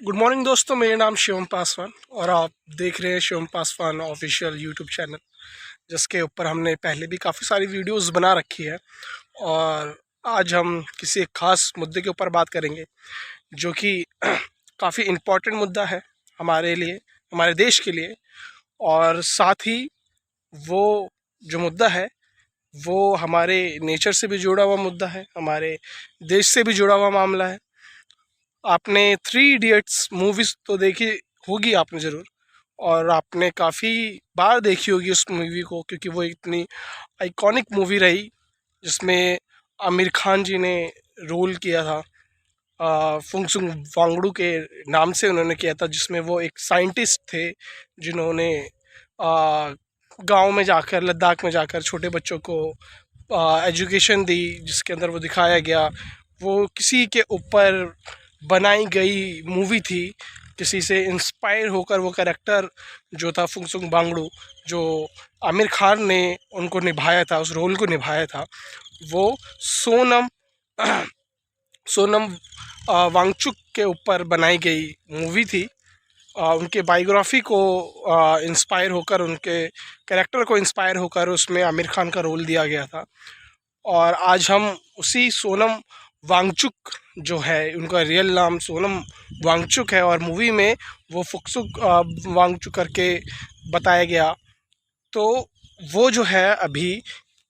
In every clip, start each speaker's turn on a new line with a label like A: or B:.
A: Good morning दोस्तों, मेरा नाम शिवम पासवान और आप देख रहे हैं Shivam Paswan official YouTube channel, जिसके ऊपर हमने पहले भी काफ़ी सारी वीडियोस बना रखी है। और आज हम किसी एक ख़ास मुद्दे के ऊपर बात करेंगे, जो कि काफ़ी इम्पोर्टेंट मुद्दा है हमारे लिए, हमारे देश के लिए। और साथ ही वो जो मुद्दा है वो हमारे नेचर से भी जुड़ा हुआ मुद्दा है, हमारे देश से भी जुड़ा हुआ मामला है। आपने थ्री इडियट्स मूवीज़ तो देखी होगी आपने ज़रूर, और आपने काफ़ी बार देखी होगी उस मूवी को, क्योंकि वो इतनी आइकॉनिक मूवी रही जिसमें आमिर खान जी ने रोल किया था। फुंगसुक वांगडू के नाम से उन्होंने किया था, जिसमें वो एक साइंटिस्ट थे जिन्होंने गांव में जाकर, लद्दाख में जाकर छोटे बच्चों को एजुकेशन दी, जिसके अंदर वो दिखाया गया। वो किसी के ऊपर बनाई गई मूवी थी, किसी से इंस्पायर होकर वो कैरेक्टर जो था फुंगसुक वांगडू, जो आमिर खान ने उनको निभाया था, उस रोल को निभाया था, वो सोनम सोनम वांगचुक के ऊपर बनाई गई मूवी थी। उनके बायोग्राफी को इंस्पायर होकर, उनके कैरेक्टर को इंस्पायर होकर उसमें आमिर खान का रोल दिया गया था। और आज हम उसी सोनम वांगचुक, जो है उनका रियल नाम सोनम वांगचुक है और मूवी में वो फुक्सुक वांगचुक करके बताया गया, तो वो जो है अभी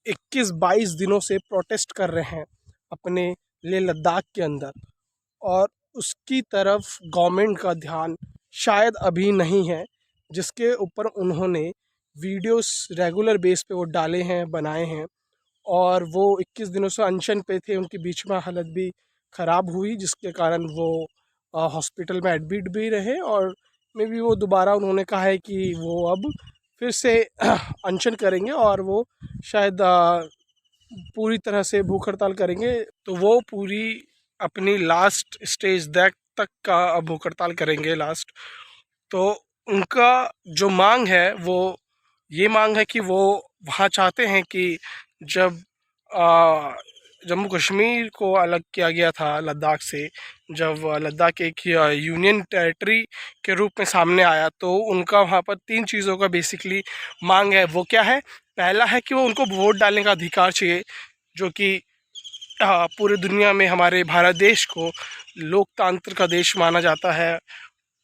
A: 21-22 दिनों से प्रोटेस्ट कर रहे हैं अपने लेह लद्दाख के अंदर। और उसकी तरफ गवर्नमेंट का ध्यान शायद अभी नहीं है, जिसके ऊपर उन्होंने वीडियोस रेगुलर बेस पे वो डाले हैं, बनाए हैं। और वो 21 दिनों से अनशन पे थे, उनकी बीच में हालत भी ख़राब हुई, जिसके कारण वो हॉस्पिटल में एडमिट भी रहे। और मे बी वो दोबारा उन्होंने कहा है कि वो अब फिर से अनशन करेंगे और वो शायद पूरी तरह से भूख हड़ताल करेंगे। तो वो पूरी अपनी लास्ट स्टेज तक का भूख हड़ताल करेंगे लास्ट। तो उनका जो मांग है वो ये मांग है कि वो वहाँ चाहते हैं कि जब जम्मू कश्मीर को अलग किया गया था लद्दाख से, जब लद्दाख एक यूनियन टेरिटरी के रूप में सामने आया, तो उनका वहाँ पर 3 चीज़ों का बेसिकली मांग है। वो क्या है? पहला है कि वो उनको वोट डालने का अधिकार चाहिए, जो कि पूरे दुनिया में हमारे भारत देश को लोकतंत्र का देश माना जाता है।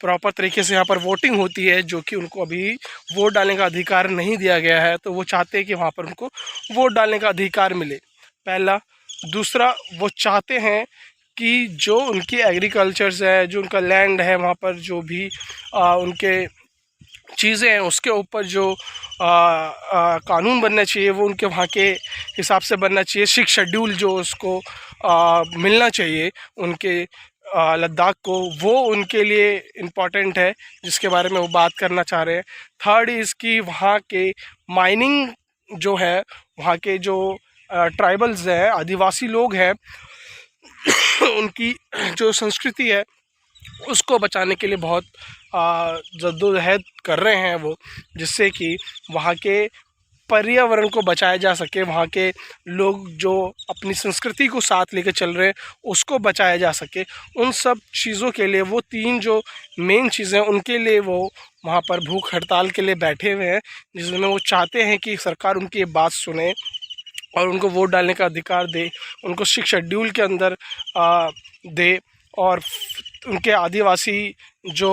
A: प्रॉपर तरीके से यहाँ पर वोटिंग होती है, जो कि उनको अभी वोट डालने का अधिकार नहीं दिया गया है। तो वो चाहते हैं कि वहाँ पर उनको वोट डालने का अधिकार मिले, पहला। दूसरा, वो चाहते हैं कि जो उनकी एग्रीकल्चर्स है, जो उनका लैंड है, वहाँ पर जो भी उनके चीज़ें हैं, उसके ऊपर जो कानून बनना चाहिए वो उनके वहाँ के हिसाब से बनना चाहिए। 6 शेड्यूल जो उसको मिलना चाहिए उनके लद्दाख को, वो उनके लिए इम्पॉर्टेंट है, जिसके बारे में वो बात करना चाह रहे हैं। थर्ड इज़ कि वहाँ के माइनिंग जो है, वहाँ के जो ट्राइबल्स हैं, आदिवासी लोग हैं, उनकी जो संस्कृति है उसको बचाने के लिए बहुत जद्दोजहद कर रहे हैं वो, जिससे कि वहाँ के पर्यावरण को बचाया जा सके, वहाँ के लोग जो अपनी संस्कृति को साथ लेकर चल रहे हैं उसको बचाया जा सके। उन सब चीज़ों के लिए वो 3 जो मेन चीज़ें, उनके लिए वो वहाँ पर भूख हड़ताल के लिए बैठे हुए हैं, जिसमें वो चाहते हैं कि सरकार उनकी ये बात सुने और उनको वोट डालने का अधिकार दे, उनको 6 शेड्यूल के अंदर दे, और उनके आदिवासी जो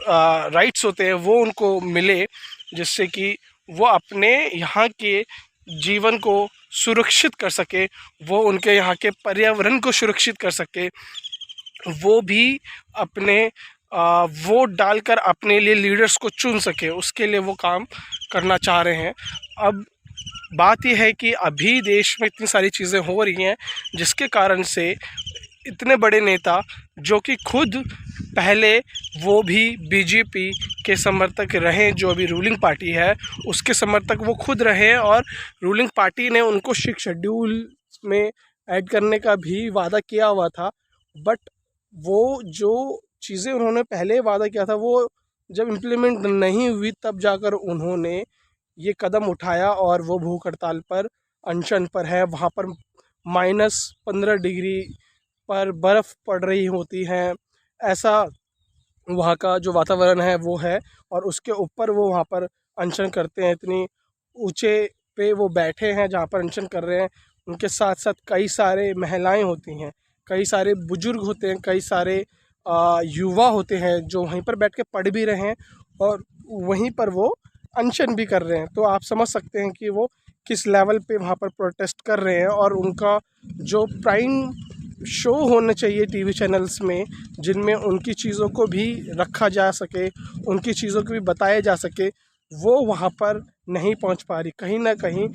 A: राइट्स होते हैं वो उनको मिले, जिससे कि वो अपने यहाँ के जीवन को सुरक्षित कर सके, वो उनके यहाँ के पर्यावरण को सुरक्षित कर सके, वो भी अपने वोट डालकर अपने लिए लीडर्स को चुन सके, उसके लिए वो काम करना चाह रहे हैं। अब बात यह है कि अभी देश में इतनी सारी चीज़ें हो रही हैं, जिसके कारण से इतने बड़े नेता, जो कि खुद पहले वो भी बीजेपी के समर्थक रहे, जो अभी रूलिंग पार्टी है उसके समर्थक वो खुद रहे, और रूलिंग पार्टी ने उनको 6 शेड्यूल में ऐड करने का भी वादा किया हुआ था। बट वो जो चीज़ें उन्होंने पहले वादा किया था, वो जब इम्प्लीमेंट नहीं हुई, तब जाकर उन्होंने ये कदम उठाया और वो भूख हड़ताल पर, अनशन पर है। वहाँ पर -15 डिग्री पर बर्फ़ पड़ रही होती हैं, ऐसा वहाँ का जो वातावरण है वो है, और उसके ऊपर वो वहाँ पर अनशन करते हैं। इतनी ऊंचे पे वो बैठे हैं जहाँ पर अनशन कर रहे हैं। उनके साथ साथ कई सारे महिलाएं होती हैं, कई सारे बुजुर्ग होते हैं, कई सारे युवा होते हैं जो वहीं पर बैठ के पढ़ भी रहे हैं और वहीं पर वो अनशन भी कर रहे हैं। तो आप समझ सकते हैं कि वो किस लेवल पे वहाँ पर प्रोटेस्ट कर रहे हैं। और उनका जो प्राइम शो होने चाहिए टीवी चैनल्स में, जिनमें उनकी चीज़ों को भी रखा जा सके, उनकी चीज़ों को भी बताया जा सके, वो वहाँ पर नहीं पहुँच पा रही। कहीं ना कहीं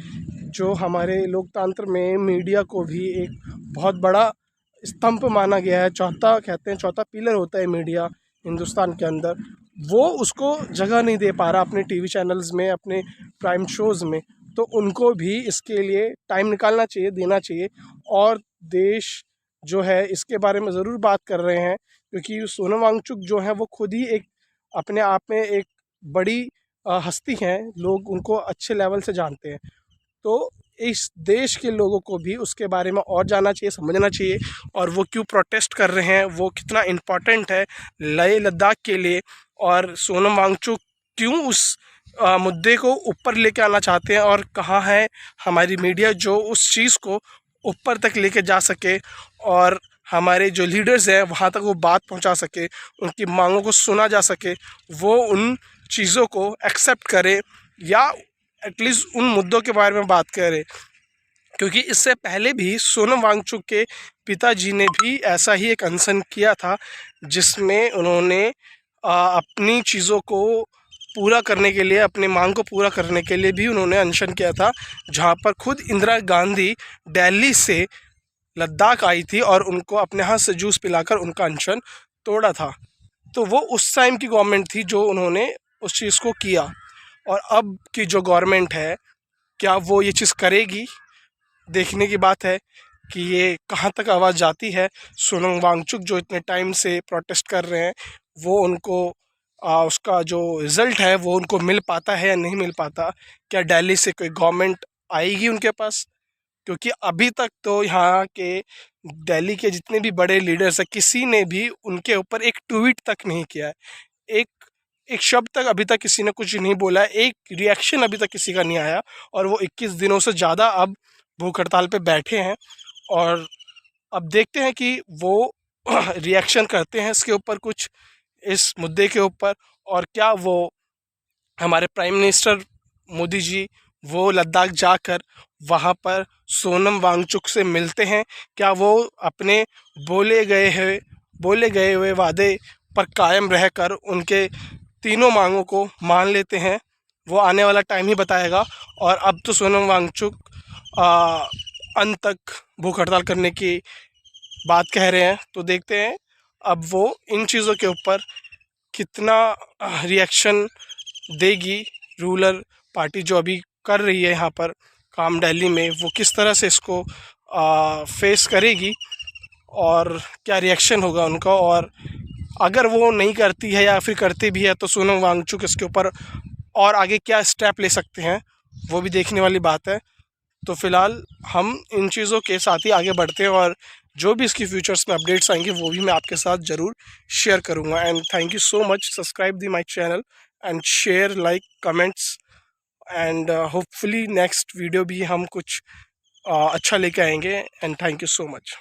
A: जो हमारे लोकतंत्र में मीडिया को भी एक बहुत बड़ा स्तंभ माना गया है, चौथा कहते हैं, चौथा पिलर होता है मीडिया हिंदुस्तान के अंदर, वो उसको जगह नहीं दे पा रहा अपने टीवी चैनल्स में, अपने प्राइम शोज़ में। तो उनको भी इसके लिए टाइम निकालना चाहिए, देना चाहिए। और देश जो है इसके बारे में ज़रूर बात कर रहे हैं, क्योंकि सोनम वांगचुक जो है वो खुद ही एक अपने आप में एक बड़ी हस्ती हैं, लोग उनको अच्छे लेवल से जानते हैं। तो इस देश के लोगों को भी उसके बारे में और जानना चाहिए, समझना चाहिए, और वो क्यों प्रोटेस्ट कर रहे हैं, वो कितना इम्पोर्टेंट है लेह लद्दाख के लिए, और सोनम वांगचुक क्यों उस मुद्दे को ऊपर लेके आना चाहते हैं, और कहाँ है हमारी मीडिया जो उस चीज़ को ऊपर तक लेके जा सके, और हमारे जो लीडर्स हैं वहाँ तक वो बात पहुँचा सके, उनकी मांगों को सुना जा सके, वो उन चीज़ों को एक्सेप्ट करे, या एटलीस्ट उन मुद्दों के बारे में बात करें। क्योंकि इससे पहले भी सोनम वांगचुक के पिताजी ने भी ऐसा ही एक अनशन किया था, जिसमें उन्होंने अपनी चीज़ों को पूरा करने के लिए, अपनी मांग को पूरा करने के लिए भी उन्होंने अनशन किया था, जहां पर खुद इंदिरा गांधी दिल्ली से लद्दाख आई थी और उनको अपने हाथ से जूस पिलाकर उनका अनशन तोड़ा था। तो वो उस टाइम की गवर्नमेंट थी जो उन्होंने उस चीज़ को किया। और अब की जो गवर्नमेंट है, क्या वो ये चीज़ करेगी? देखने की बात है कि ये कहाँ तक आवाज़ जाती है। सोनम वांगचुक जो इतने टाइम से प्रोटेस्ट कर रहे हैं, वो उनको उसका जो रिज़ल्ट है वो उनको मिल पाता है या नहीं मिल पाता। क्या दिल्ली से कोई गवर्नमेंट आएगी उनके पास? क्योंकि अभी तक तो यहाँ के दिल्ली के जितने भी बड़े लीडर्स हैं, किसी ने भी उनके ऊपर एक ट्वीट तक नहीं किया है, एक एक शब्द तक अभी तक किसी ने कुछ नहीं बोला है, एक रिएक्शन अभी तक किसी का नहीं आया। और वो 21 दिनों से ज़्यादा अब भूख हड़ताल पे बैठे हैं, और अब देखते हैं कि वो रिएक्शन करते हैं इसके ऊपर कुछ, इस मुद्दे के ऊपर। और क्या वो हमारे प्राइम मिनिस्टर मोदी जी वो लद्दाख जाकर वहाँ पर सोनम वांगचुक से मिलते हैं? क्या वो अपने बोले गए हुए वादे पर कायम रहकर उनके तीनों मांगों को मान लेते हैं? वो आने वाला टाइम ही बताएगा। और अब तो सोनम वांगचुक अंत तक भूख हड़ताल करने की बात कह रहे हैं, तो देखते हैं अब वो इन चीज़ों के ऊपर कितना रिएक्शन देगी। रूलर पार्टी जो अभी कर रही है यहाँ पर काम दिल्ली में, वो किस तरह से इसको फेस करेगी, और क्या रिएक्शन होगा उनका। और अगर वो नहीं करती है या फिर करती भी है, तो सोनम वांगचुक इसके ऊपर और आगे क्या स्टेप ले सकते हैं, वो भी देखने वाली बात है। तो फ़िलहाल हम इन चीज़ों के साथ ही आगे बढ़ते हैं, और जो भी इसकी फ्यूचर्स में अपडेट्स आएंगे वो भी मैं आपके साथ ज़रूर शेयर करूँगा। And thank you so much, subscribe the my channel and share, like, comments. And hopefully next video भी हम कुछ अच्छा लेके आएंगे। And thank you so much.